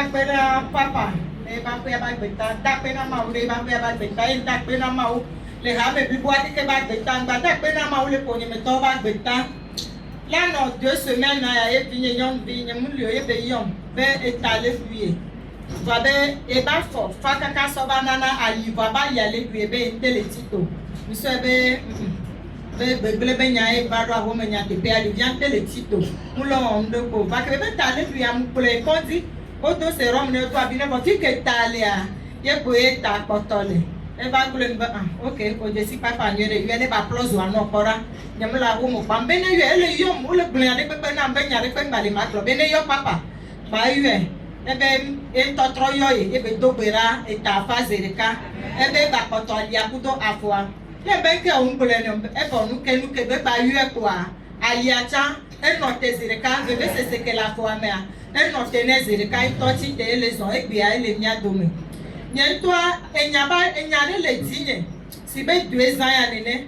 pena papa, le ba pe ba beta, da pena mau le ba pe ba beta, da pena mau le ha me biboati ke ba beta, ba da pena mau le poni me to ba beta. Là non 2 semaines à et puis yon vigne mon lieu et be yon be étaler fuyé. Va be e ba fo fa kaka so banana ali va ba ya le fuyé be ndele tito. Monsieur be be nya e ba ro ho me nya te pe ali viande le tito. Mu lo on de ko va ke be taler fuyé am pole kondi. O do se rom ne to abi ne bo ki ke talia. Ye ko e ta potole. E ba kule mba okay o je si papa nyere yele ba plus wa no kora nyamla wo mo pambe ne yele yo mo le glen ade pepe na mbe nyare pe mbali maklo be ne yo papa ba yue e be e totro yo e be dogbera e ta fazereka e be ba poto alia kudo afwa le be ke o ngule ne e bo nu ke be ba yue kwa aliacha e no tezereka be se se ke la fwa me e no tenezereka i tochi te le zo e gbe a le nya domi Nyentwa enyare le dinye si be 2 ans ya nene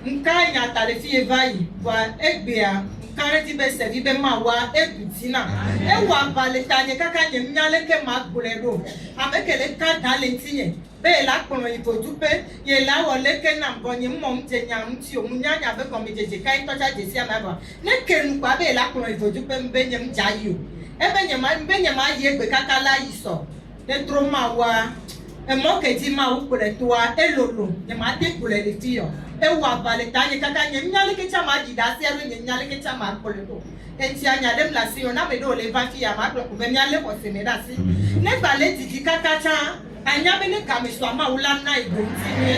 nka nya tale fi evai wa egbea nka re ti be servi be ma wa ebutina e wa bale tanye kaka nye nyale ke ma gbulero amekele ka dale tinye be la kono ifojupe ye la wole ke na mbonye mmom te nya mti o munyanya be ko mejeje kai tocha jesi amaba ne kenu kwa be la kono ifojupe mbenye mjayo ebenye ma mbenye ma ye gbe kaka la iso de trauma wa e mo ke ti ma u pere to a elolo ne ma de kule le ti yo e wa vale tanye kaka nye nyale ke chama di da se ru nye nyale ke chama kole to e ti anya dem la si yo na me do le va fi ya ma ko be nyale ko se me da si ne vale ti di kaka cha anya be ne ka me so ma u la na e go ti ni.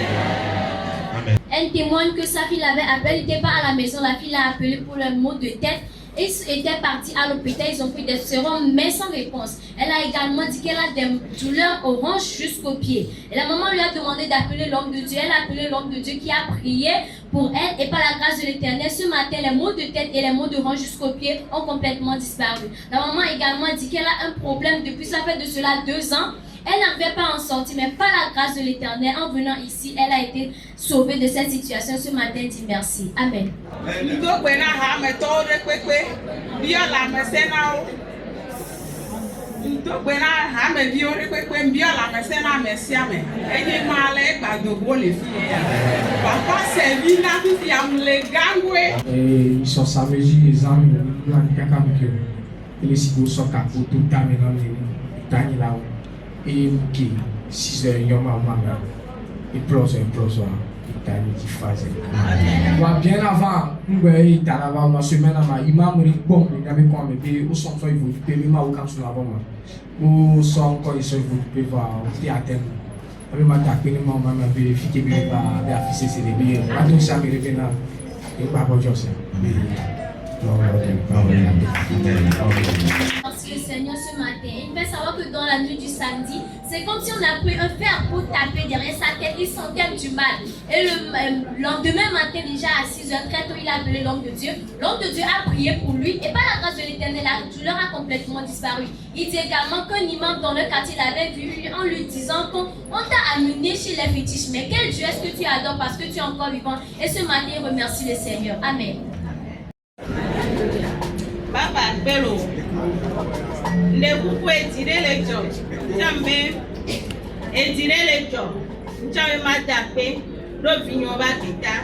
Elle témoigne que sa fille l'avait appelé, il n'était pas à la maison, la fille l'a appelé pour le mot de tête. Ils étaient partis à l'hôpital, ils ont pris des sérums, mais sans réponse. Elle a également dit qu'elle a des douleurs aux hanches jusqu'aux pieds. Et la maman lui a demandé d'appeler l'homme de Dieu. Elle a appelé l'homme de Dieu qui a prié pour elle. Et par la grâce de l'Éternel, ce matin, les maux de tête et les maux de hanches jusqu'aux pieds ont complètement disparu. La maman a également dit qu'elle a un problème depuis, ça fait de cela 2 ans. Elle n'arrivait pas à en sortir, mais par la grâce de l'Éternel, en venant ici, elle a été sauvée de cette situation. Ce matin, dit merci. Amen. Ils sont samedi, les amis, et qui 6 heures yom a manga et plus Italie qui faisait bien avant nous dans la semaine à imam bon il avait comme mais au son fait vous payer ma au camp sur la bombe ou son quoi il se vous peut voir au théâtre avec ma tapé le maman m'a vérifié bien va afficher c'est des billets pas tout ça mais revenant et pas bon chose Merci le Seigneur ce matin. Il fait savoir que dans la nuit du samedi, c'est comme si on a pris un fer pour taper derrière sa tête. Il sentait du mal. Et le lendemain matin, déjà à 6h, très tôt, il a appelé l'homme de Dieu. L'homme de Dieu a prié pour lui. Et par la grâce de l'Éternel, la douleur a complètement disparu. Il dit également qu'un imam dans le quartier l'avait vu en lui disant qu'on t'a amené chez les fétiches. Mais quel Dieu est-ce que tu adores parce que tu es encore vivant? Et ce matin, il remercie le Seigneur. Amen. Papa Bello, ne vous pouvez tirer les jobs. Jamais, et tirer les jobs. Jamais m'a tapé, l'opinion va quitter.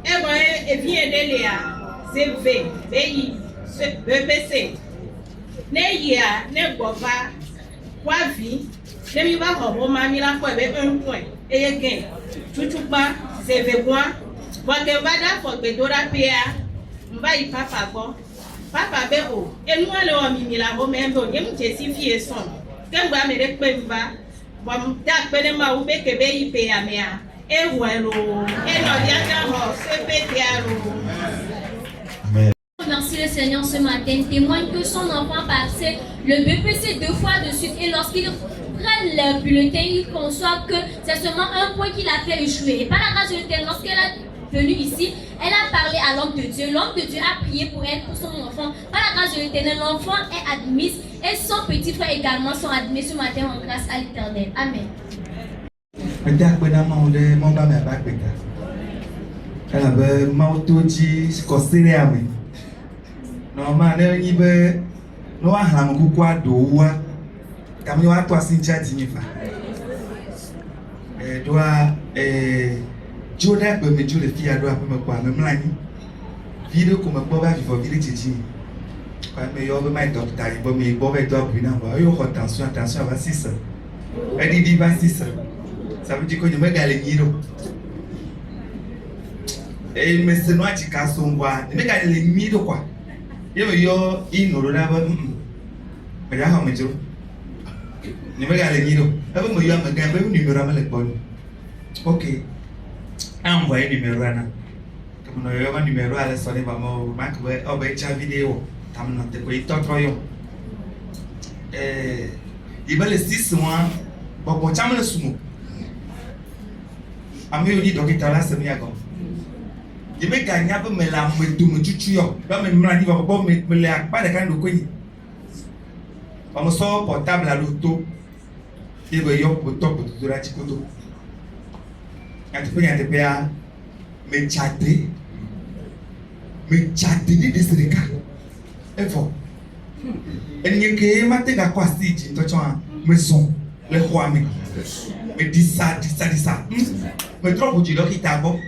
Et moi, et bien de Léa, c'est V, BI, BBC. Ne y'a, ne gova, quoi vie, ne m'y va au mamie la fois avec un point. Et again, tout bas, c'est V moi. Moi, que va dans votre bédora PA. Mba yi papa go papa be o enu ale o mi la ho me ndo nyem jesi fie son kemgba me de pe mba bom da pe ne ma u be ke be yi pe ya me a e welo e no dia ja ho se pe diaro. Merci le Seigneur ce matin. Témoigne que son enfant passait le BPC 2 fois de suite et lorsqu'il prennent le bulletin, il conçoit que c'est seulement un point qu'il a fait échouer. Et par la grâce de l'Éternel, lorsqu'elle est venue ici, elle a parlé à l'homme de Dieu. L'homme de Dieu a prié pour elle, pour son enfant. Par la grâce de l'Éternel, l'enfant est admise et son petit frère également sont admis ce matin en grâce à l'Éternel. Amen. no wa ham kuku adowa kam yo ato asincha tinyifa doa joda be me jule fia doa pe me kwa me mlani video ko me gbo ba fi for video chichi kwa me yo be my doctor bo me gbo be do bi na ba yo attention va 6 elle dit va 6 ça veut dire que je me gale nyiro me se no achika so ngwa me gale nyiro kwa yo inoro na ba me ya ha me jo ni me gale nyiro ebe mo yo me ga be numero ma le bon okay ambo e numero ana como yo ma numero ala so ni ba mo ma ko o be cha video tam no te ko itotro yo ibale 6 mois bo chama le sumo ami yo di dokita la se mi ago je me ganya be me la me du me chuchu yo ba me mra di ba bo me le akpa de kan do ko ni ba mo so portable aluto ibe yo po top do ra chikoto ati pe ya me chate ni desirika efo enye ke mate ga kwa stage to chwa maison le roi me disa me trop di dokita bo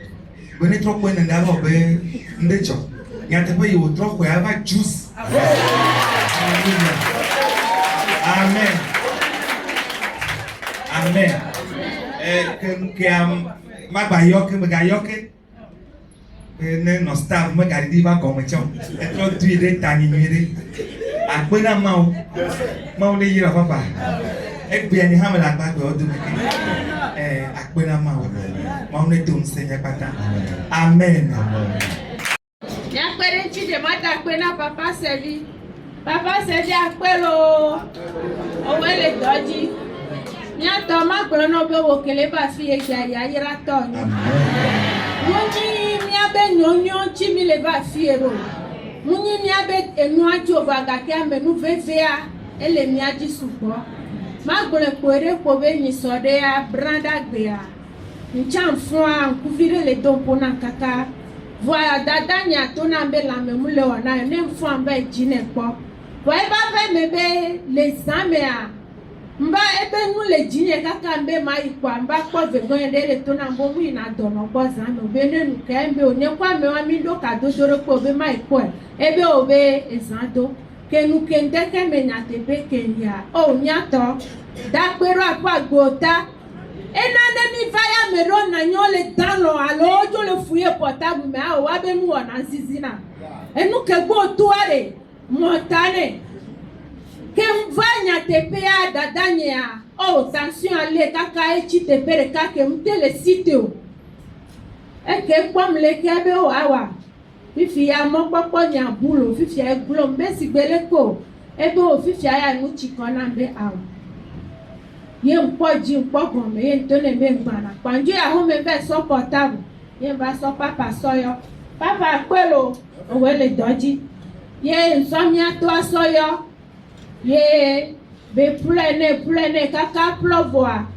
me ne trop when na bo be ndecho nyate pe yo trop ko ava juice amen que ma bayoke me gayoke ne no staff me ga di ba ko me chon e tro tu de tani mire apena mau ne yira papa e bia ni ha me la gba do me apena mau ne tun se nya pata amen ya pere ti de mata apena papa sevi apelo o wele doji nya to ma gboro no be wo kele ba fi e ya yira to ni muni mi abe nyonyo chi mi le ba fi ero muni mi abe enu ajo ba ga ke ame nu vevea ele mi aji supo ma gboro pore po be ni so de ya branda gbe ya ncham fun an ku vire le don pona kaka voya dada nya to na be la me mu le ona ne mfu an ba ji ne po voya ba fe me be le zamea mba ebe nu le jinye kaka mbe ma ikwa mba kpo vegon de le to na mbo mu ina dono gbo zan no be nenu ke mbe onye kwa me wa mi do ka do doro po be ma ikwa ebe obe ezando kenu kende ke me nya te be kenya o nya to da pero apa gbota ena ne mi vaya me ro na nyo le dan lo alo jo le fuye portable me a wa be mu ona zizina enu ke gbo tuare montane Kemvanya tepea dadanya oh tension ale kaka echi tepere kake mtele sitio eke kwam le kebe o awa fifi ya mokpokpo nya bulo fifi ya gbulo mbesi gbeleko ebe o fifi ya nu chikona mbe awa ye mpoji mpogon me ye ntone me ngbana panju ya ho me be so portable ye ba so papa soyo papa kwelo o wele doji ye nsomia to asoyo ye be plene kaka plovoa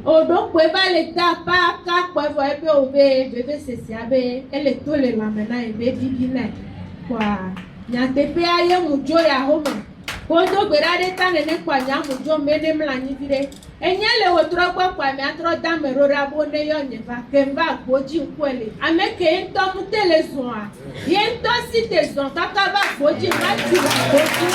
odo pe ba le ta pa ka po ebe obe bebe sesi abe ele to le lamena ebe bibina kwa nya tepe aye mujo ya homa ko do gbera de tane ne kwa nya mujo mene mlanyi vire enye le wotro gbo kwa mi atro da merora bo ne yo nyefa kemba gboji nkwele ameke nto mutele zon ye nto site zon kaka ba gboji ma ti ba gboji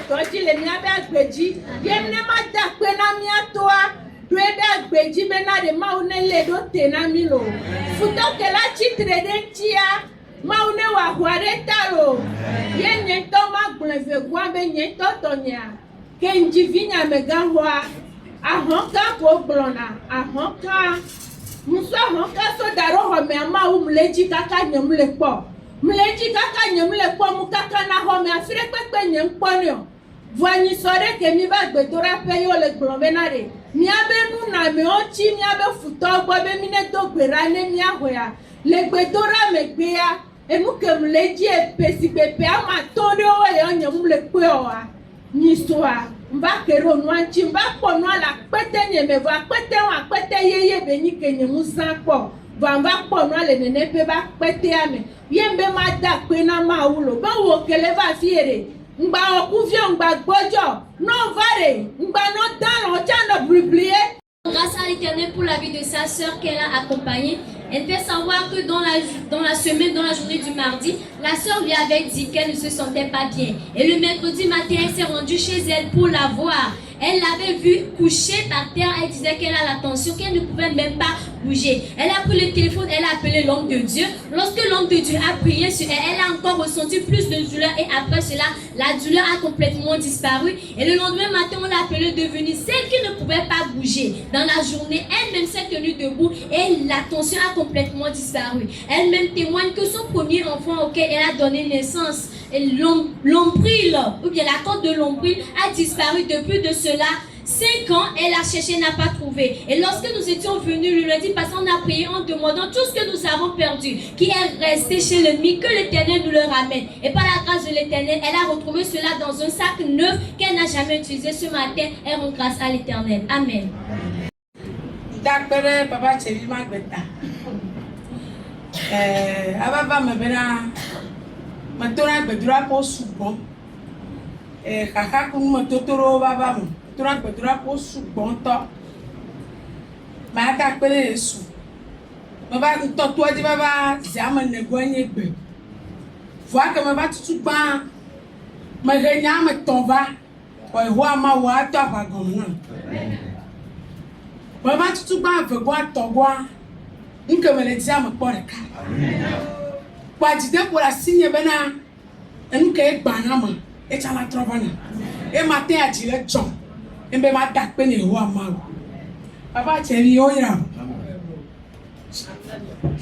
toji le mi abe agbeji ye ne ma da pe na mi atoa do ebe agbeji me na de ma une le do te na mi lo futo ke la chitre de ntia ma une wa huare taro ye nye to ma gbonve gwa be nye to tonya ke njivinya me ga hwa ahonka ko blona ahonka muso ahonka so daro ho me ma umleji kaka nyemle po mleji kaka nyemle po mu kaka na ho me afire pepe nyem po ni o voani sore ke mi ba gbedora pe yo le gbromenare mi abe nu na me ochi mi abe futo gbo be mi ne to gbera ne mi ahoya le gbedora me gbe ya emu ke mleji e pesi pepe ama to de o ye onyem le pe o a ni so a mba kero nu anchi mba po nu ala pete nye me va pete wa pete yeye be ni ke nyemu san po vamba kpɔnua le nene pe ba kpɛtea me yembe ma da kpe na ma wulo be wo kele va fie re ngba okuvio ngba gbɔdzɔ no va re ngba no dan o tsa no bliblie. Grâce à l'Éternel pour la vie de sa sœur qu'elle a accompagnée. Elle fait savoir que dans la semaine, dans la journée du mardi, la sœur lui avait dit qu'elle ne se sentait pas bien. Et le mercredi matin, elle s'est rendue chez elle pour la voir. Elle l'avait vue couchée par terre. Elle disait qu'elle a la tension, qu'elle ne pouvait même pas bouger. Elle a pris le téléphone, elle a appelé l'homme de Dieu. Lorsque l'homme de Dieu a prié sur elle, elle a encore ressenti plus de douleur. Et après cela, la douleur a complètement disparu. Et le lendemain matin, on l'a appelée devenue celle qui ne pouvait pas bouger. Dans la journée, elle-même s'est tenue debout et la tension a complètement disparu. Elle-même témoigne que son premier enfant auquel elle a donné naissance, l'ombril, ou bien la corde de l'ombril a disparu depuis de cela 5 ans. Elle a cherché, n'a pas trouvé. Et lorsque nous étions venus le lundi passé, on a prié en demandant tout ce que nous avons perdu, qui est resté chez l'ennemi, que l'Éternel nous le ramène. Et par la grâce de l'Éternel, elle a retrouvé cela dans un sac neuf qu'elle n'a jamais utilisé. Ce matin, elle rend grâce à l'Éternel. Amen. Dakpere papa chevi magbeta. Ababa mebena matona gbedura po sugbon. Kaka kun matotoro baba mo. Matona gbedura po sugbon to. Ma dakpere Yesu. Baba ntoto adi baba zama negwanye gbe. Voa que me va tutu ba. Me renya me tonva. Ko ihwa ma wa to abagomna. Baba tutu ba vegwa togwa. Nke me le dia me poreka. Kwa jide pour la signe bena. Enke egbanama. E chala trovana. E matin a dire John. Embe ma dakpe ne ho ama. Papa cheri oira.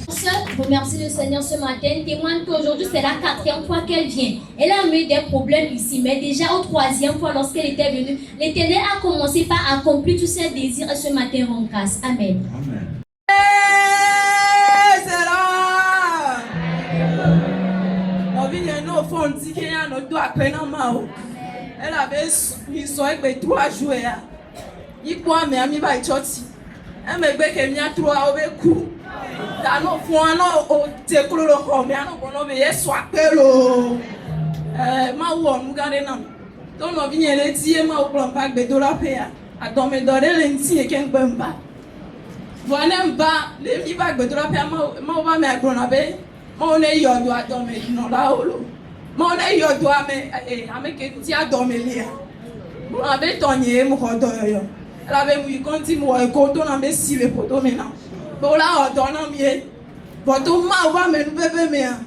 Sœur remercie le Seigneur ce matin, témoigne qu'aujourd'hui c'est la 4e fois qu'elle vient. Elle a eu des problèmes ici, mais déjà au 3e fois lorsqu'elle était venue, l'Éternel a commencé par accomplir tous ses désirs et ce matin rend grâce. Amen. Amen. Elle avait mis son avec 3 jours. Il croit mais ami va choti. Elle me dit que mia 3 au coup. Dans nos fonds au técolo le comme on kono be soit pelo. Ma wo mu gare na. Ton no bi nyele tie ma o plan pack be dollar pay. A don me dore le nti e ken gbamba. Voilà mba le mi bag be dollar pay ma o ba me agbona be. Ma o ne yodo a don me no la olo. Ma o ne yodo a me ke ti a don me le. Mo abe tonye mo ko do yo. La be mu continue mo e ko to na me si le poto me na. Bola odona mie. Boto ma wa me bebe me a.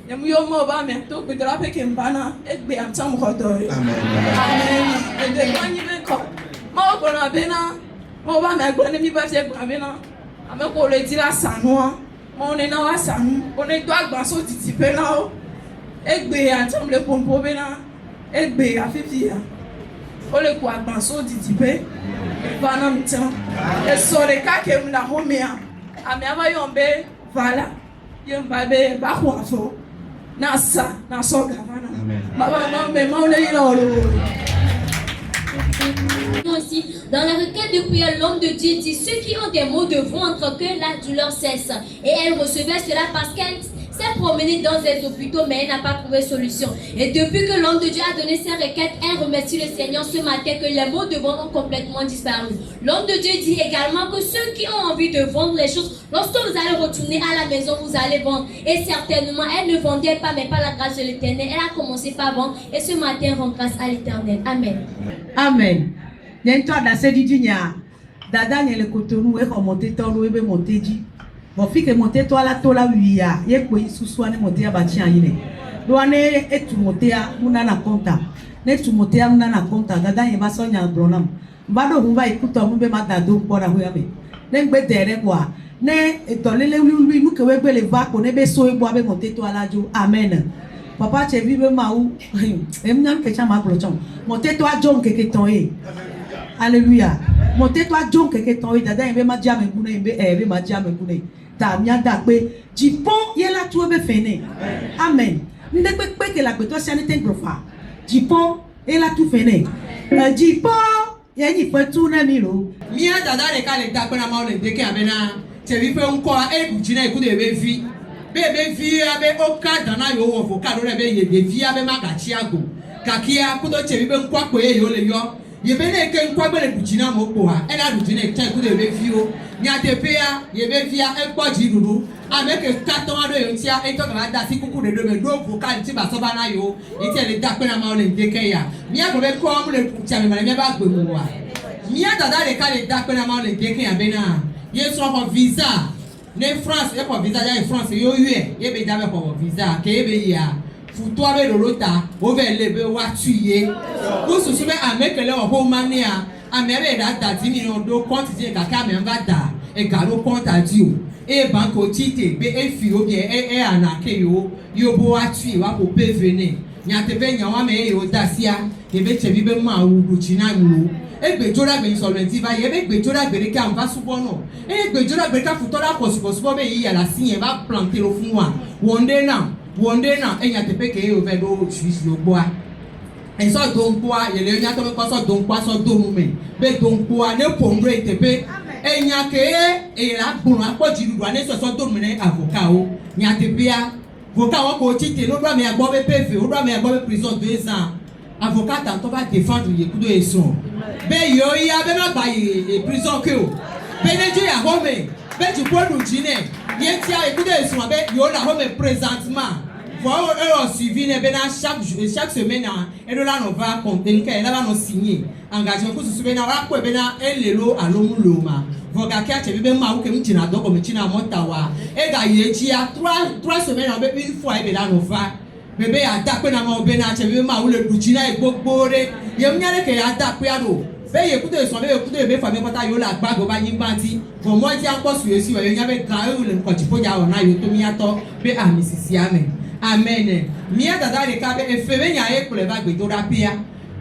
Yemu yo ma ba me to pe dra pe ke mbana egbe am tam ko do. Amen. Amen. De kwani be ko. Ma o na be na. Mo ba me gbo ne mi ba se gbo be na. Ame ko le ti la sanu. Mo ne na wa sanu. O ne to agba so titi pe na o. Egbe am tam le pompo be na. Egbe afifi ya. O le ko agba so titi pe. Bana mtan. E so le ka ke mna homea. Ame aba yombe vala yomba be ba khwafo na sa na so gavana baba ngombe maule ilolo. Aussi, dans la requête de prière, l'homme de Dieu dit ceux qui ont des maux de ventre que la douleur cesse. Et elle recevait cela parce qu'elle s'est promenée dans des hôpitaux, mais elle n'a pas trouvé solution. Et depuis que l'homme de Dieu a donné ses requêtes, elle remercie le Seigneur ce matin que les maux de ventre ont complètement disparu. L'homme de Dieu dit également que ceux qui ont envie de vendre les choses, lorsque vous allez retourner à la maison, vous allez vendre. Et certainement, elle ne vendait pas, mais par la grâce de l'Éternel, elle a commencé par vendre. Et ce matin, rend grâce à l'Éternel. Amen. Amen. Yento da sedi dinya dada nyele kotonu e ko monter tolo e be monter di bon fi ke monter to ala to la wiya ye ko isusu ane monter ya bachi anyine do ane etu monter ya muna na konta ne tu monter ya muna na konta dada ye ba so nya bronam mbado hu ba ikuto mu be ma dado pora hu ya me ne gbe tere kwa ne etolele wi nu ke we gbe le va ko ne be so e bo abe monter to ala jo. Amen. Papa che vive ma u emnyam ke chama glochon monter to ajon keke ton e. Alléluia. Monter toi John keke ton dada yebe ma dia me gune yebe ma dia me gune ta mia da pe jipon yela tu be fene. Amen. Nde pe ke la pe to siane ten profa jipon yela tu fene jipon ye ni pe tu na mi ro mia dada le ka le da pe na ma le de ke abena chevi pe nko e gujina ikudo ebe vi be vi abe oka dana yo wo fo ka do be ye be vi abe magachi ago kakia kudo chevi be nko ko ye yo le yo ye be ne ke nko be le gujina mo ko ha e na gujina e ikudo ebe vi o nya te pe ya ye be vi a e po ji duru ameke katon ado yo tia e to ka da si kuku de do me do fo ka ti ba so ba na yo e ti le da pe na ma o le ndeke ya mi a ko be ko mu le kucha me ma me ba gbe mu wa mi a dada le ka le da pe na ma o le ndeke ya be na ye so ko visa ne France e ko visa ya France yo ye be da be ko visa ke be ya futo abe lolota o be le be wa tuye ku susu be ameke le o ho mania amebe da da ti ni odo quantity ka ka me ba da e ga ro quantity o e banko tite be e fi o bien e anake yo bo wa tuye wa ko pe vene nya te be nya wa me yo da sia ke be che bi be ma wu du china nu egbejora gbe insolvency ba ye be gbejora gbe ke an va subo no egbejora gbe ka futola kosubo be yi ya la sin ye ba planter lo fun wa one day now enya te pe ke e o ve do juice lo gbo a en so do npo a ye le nya to me ko so do npo a so do mu me be do npo a ne pondre te pe enya ke e la gbun apoji dudu a ne so do mu ne avocat o nya te pe a avocat won ko ti te no do me agbo be pv o do me agbo be prison 2 ans avocat tant va défendre ye kudo eson be yo ya be ma ba ye prison ke o be neje ya home be ju podu jine ye ti a kudo eson be yo la home présentement for euro civil ne be na chaque semaine e do la no va contenir ke la va no signer engagement ko susu be na wa ko be na elelo alomulo ma voga ke a che be ma wo ke mchina do ko mchina motawa e ga ye ti a 3 semaines be une fois e be la no va bebe ya da pe na ma obe na che bebe ma wule duchina e gbogbore ye mnyare ke ya da pe ado be ye kudo so be fa me pata yo la gbagbo ba yin banti bo mo ti an posu esi we nya be ga yo le nko ti poja ona yo to mi ato be amisisi amen mi dada de ka be efebe nya e kule ba gbe do ra pia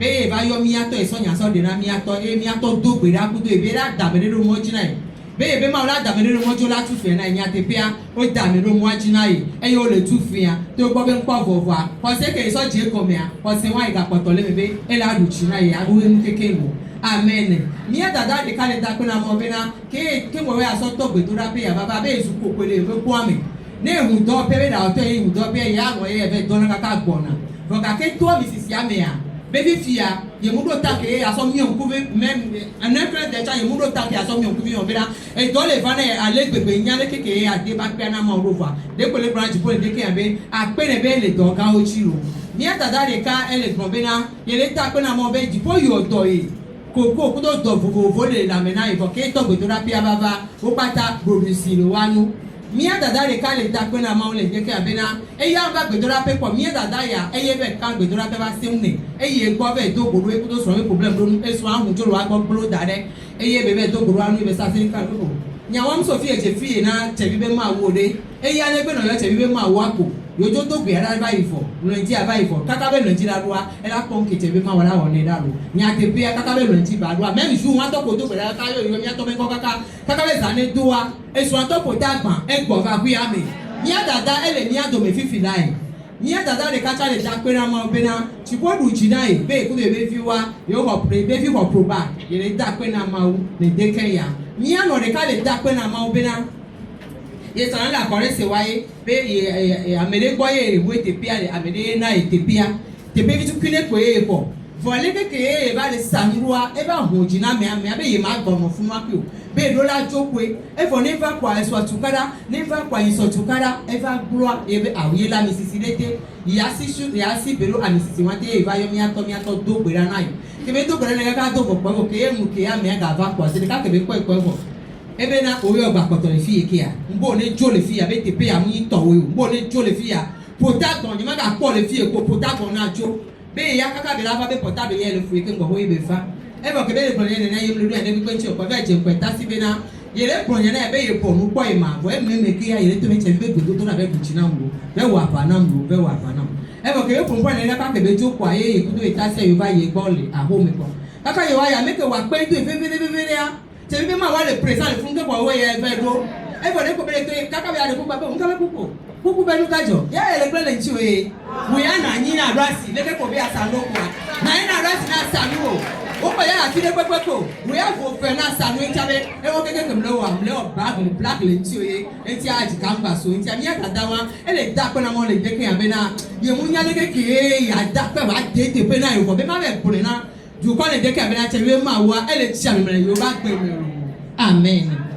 be e ba yo mi ato e so nya so de na mi ato do gbe ra kudo e be ra da be do mo jina e be be ma ola da me le mo jo la tu fe na nya te pia o da me ro mo ajina yi e yo le tu fe ya to gbo be npo vovo a ko se ke so je ko me a ko se wa iga poto le be e la du china yi abu enu keke mo amen mi dada de ka le da pe na mo be na ke mo we aso to gbe to ra pe ya baba be su ko pele be ko ame ne hu do pe be da o to yi hu do pe ya mo ye be do na ka gbona vo ka ke to mi sisi ame ya baby fia ye mudo take aso mi on kuve même en un peu de temps ye mudo take aso mi on kuve on bela et dans les vannes ale gbegbe nyale keke a de ba pe na ma rova de ko le branch pour de ke abe a pe ne be le do ka o chiro mi atada de ka ele gbon na ye le ta pe na mo be di po yo do yi koko ko do vovo le la mena e vo ke to gbe to ra pia baba o pata produce lo wanu mi dada de ka le da pe na ma o le je ke abena e ya ba gbedora pe po mi dada ya e ye be kan gbedora pe ba se une e ye gbo be do goro e ko do so me problem do e so ahun jo lo wa gbo blo dare e ye be be do goro anu be sa se kan lo nya wam so fi e je fi na che bi be ma wo de e ya le gbe no yo che bi be ma wo apo yo jo do gbe ara ba ifo lo nji aba ifo kaka be lo nji la ruwa e la pon ke che bi ma wala won ne da lo nya te pe kaka be lo nji ba ruwa même jour wa to ko do gbe la ka yo mi ato me ko kaka be za ne duwa e so ato ko ta gban e gbo va wi ame mi dada ele mi ado me fifi lai mi dada de kacha le da pe na ma be na ti ko du ji dai be ko be fi wa yo ho pre be fi ho pro ba ye le da pe na ma u ne de ke ya mi ano de ka le da pe na ma be na ye san la kore se waye be ye amele gbo ye we te pia le amele na e te pia te be tu kune ko e po vole ke e ba le sanruwa e ba ho jina me be ye ma gbono fun wa pe o be do la jokwe e fo ne va kwa eso tukara ne va kwa iso tukara e va gloa e be awie la misisilete ya si bero amisisi wante e va yo mi ato do gbera na yi ke be do gbera na ka do po ke e mu ke ya me ga va kwa se ka ke be ko ebe na oyo gba poto le fi eke ya mbo ne jo le fi ya be te pe ya mu to o mbo ne jo le fi ya potagon ni ma ga po le fi eko potagon na jo be ya kaka be la fa be potable ye le fu eke ngo ho ibe fa e bo ke be le pro ye na ye mu lu ya de bi kwenchi o be je kweta si be na ye le pro ye na be ye po nu po e ma bo e me ke ya ye le to me che be gbedo to na be buchi na mbo be wa pa na e bo ke ye po ne na ka ke be jo kwa ye ku do ita se yo ba ye gbo le a ho me ko kaka ye wa ya me ke wa pe do fe ya te bi ma wa le present le fun ke bo we ye be do e bo le ko be le kaka be ya le ko ba be un ka be kuku be nu ka jo ya ele gbe le nchi we ya na yin na rasi le ke ko be asa lo kwa na yin na rasi na asa nu o o pa ya ati de pepeko we ya go fe na sa no ntia be e wo keke kem lo am le o bag le black le nti oye nti aji kamba so nti ami aka dawa e le da pe na mo le keke ya be na ye munya le keke ya da pe ba de te pe na yo be ma be bune na ju kwa le keke ya be na che we ma wa e le ti ami me yo ba gbe mi amen.